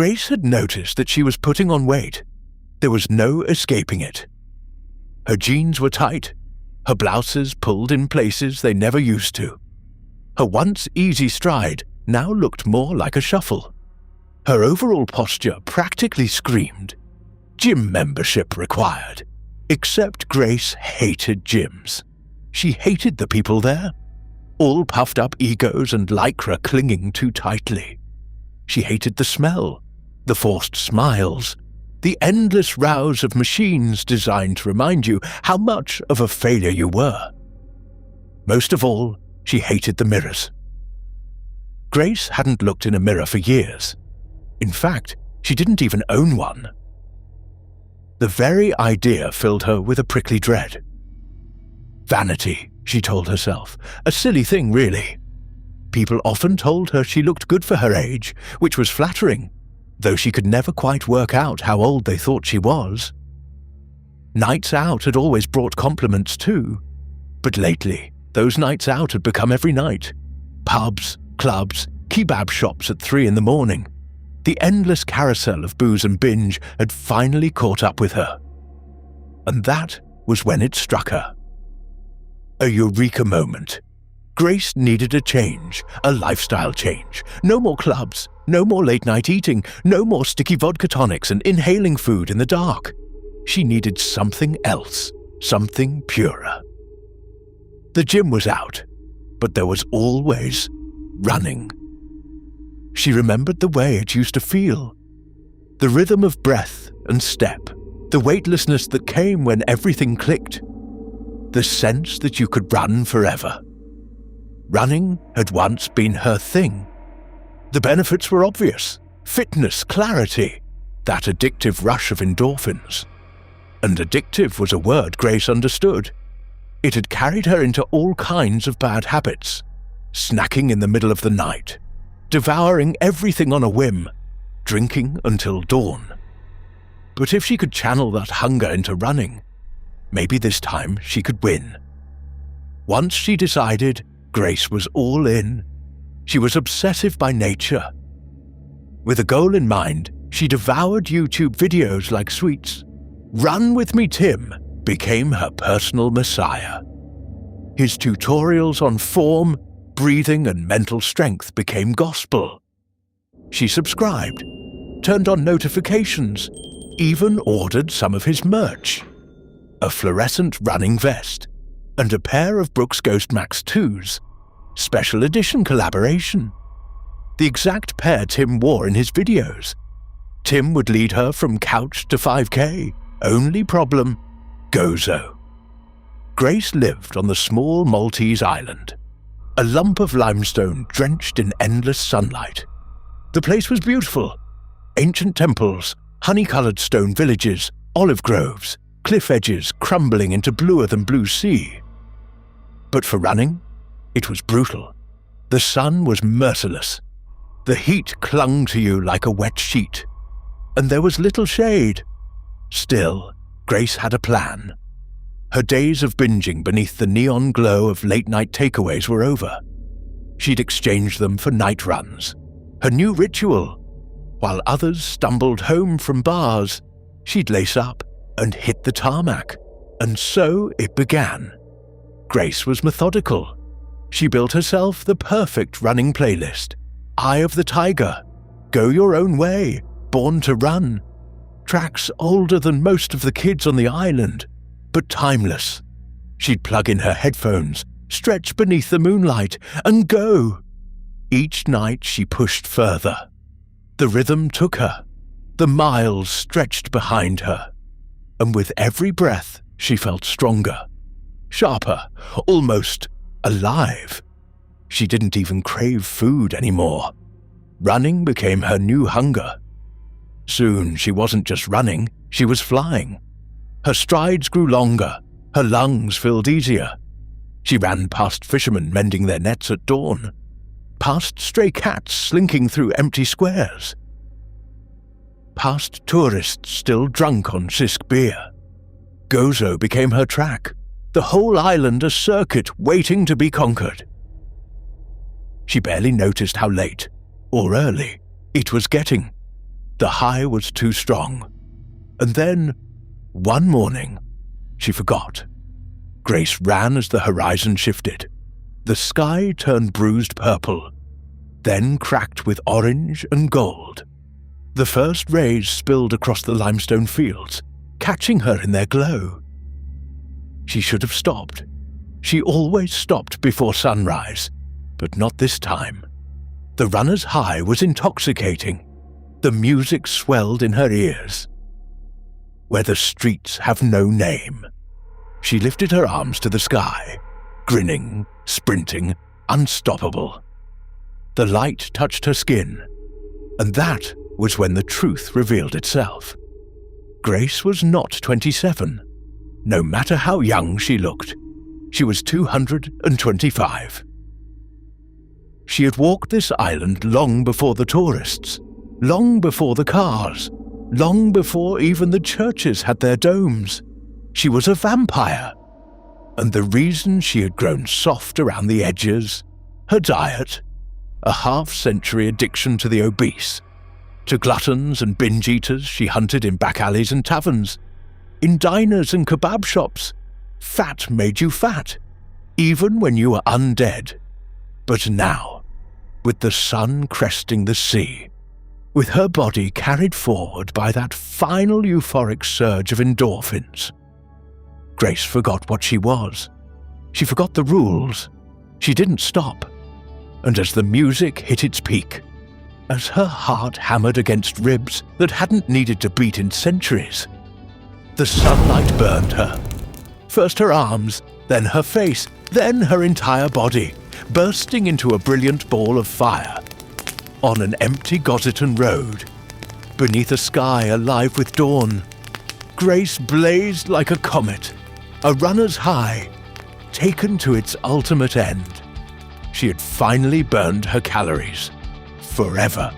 Grace had noticed that she was putting on weight. There was no escaping it. Her jeans were tight, her blouses pulled in places they never used to. Her once easy stride now looked more like a shuffle. Her overall posture practically screamed, "Gym membership required." Except Grace hated gyms. She hated the people there, all puffed up egos and lycra clinging too tightly. She hated the smell, the forced smiles, the endless rows of machines designed to remind you how much of a failure you were. Most of all, she hated the mirrors. Grace hadn't looked in a mirror for years. In fact, she didn't even own one. The very idea filled her with a prickly dread. Vanity, she told herself, a silly thing really. People often told her she looked good for her age, which was flattering, though she could never quite work out how old they thought she was. Nights out had always brought compliments too, but lately those nights out had become every night. Pubs, clubs, kebab shops at 3 a.m. The endless carousel of booze and binge had finally caught up with her. And that was when it struck her. A eureka moment. Grace needed a change, a lifestyle change. No more clubs, no more late-night eating, no more sticky vodka tonics and inhaling food in the dark. She needed something else, something purer. The gym was out, but there was always running. She remembered the way it used to feel. The rhythm of breath and step, the weightlessness that came when everything clicked. The sense that you could run forever. Running had once been her thing. The benefits were obvious. Fitness, clarity, that addictive rush of endorphins. And addictive was a word Grace understood. It had carried her into all kinds of bad habits. Snacking in the middle of the night, devouring everything on a whim, drinking until dawn. But if she could channel that hunger into running, maybe this time she could win. Once she decided, Grace was all in. She was obsessive by nature. With a goal in mind, she devoured YouTube videos like sweets. Run With Me Tim became her personal messiah. His tutorials on form, breathing and mental strength became gospel. She subscribed, turned on notifications, even ordered some of his merch. A fluorescent running vest, and a pair of Brooks Ghost Max 2s, special edition collaboration. The exact pair Tim wore in his videos. Tim would lead her from couch to 5K. Only problem, Gozo. Grace lived on the small Maltese island, a lump of limestone drenched in endless sunlight. The place was beautiful. Ancient temples, honey-colored stone villages, olive groves, cliff edges crumbling into bluer than blue sea. But for running, it was brutal. The sun was merciless. The heat clung to you like a wet sheet, and there was little shade. Still, Grace had a plan. Her days of binging beneath the neon glow of late-night takeaways were over. She'd exchange them for night runs, her new ritual. While others stumbled home from bars, she'd lace up and hit the tarmac, and so it began. Grace was methodical. She built herself the perfect running playlist. Eye of the Tiger, Go Your Own Way, Born to Run. Tracks older than most of the kids on the island, but timeless. She'd plug in her headphones, stretch beneath the moonlight, and go. Each night she pushed further. The rhythm took her. The miles stretched behind her. And with every breath, she felt stronger, sharper, almost alive. She didn't even crave food anymore. Running became her new hunger. Soon she wasn't just running, she was flying. Her strides grew longer, her lungs filled easier. She ran past fishermen mending their nets at dawn, past stray cats slinking through empty squares, past tourists still drunk on Sisk beer. Gozo became her track, the whole island a circuit waiting to be conquered. She barely noticed how late, or early, it was getting. The high was too strong. And then, one morning, she forgot. Grace ran as the horizon shifted. The sky turned bruised purple, then cracked with orange and gold. The first rays spilled across the limestone fields, catching her in their glow. She should have stopped. She always stopped before sunrise, but not this time. The runner's high was intoxicating. The music swelled in her ears. Where the streets have no name. She lifted her arms to the sky, grinning, sprinting, unstoppable. The light touched her skin, and that was when the truth revealed itself. Grace was not 27. No matter how young she looked, she was 225. She had walked this island long before the tourists, long before the cars, long before even the churches had their domes. She was a vampire. And the reason she had grown soft around the edges, her diet, a half-century addiction to the obese, to gluttons and binge-eaters she hunted in back alleys and taverns, in diners and kebab shops. Fat made you fat, even when you were undead. But now, with the sun cresting the sea, with her body carried forward by that final euphoric surge of endorphins, Grace forgot what she was. She forgot the rules. She didn't stop. And as the music hit its peak, as her heart hammered against ribs that hadn't needed to beat in centuries, the sunlight burned her. First her arms, then her face, then her entire body, bursting into a brilliant ball of fire. On an empty Gossetton road, beneath a sky alive with dawn, Grace blazed like a comet, a runner's high, taken to its ultimate end. She had finally burned her calories, forever.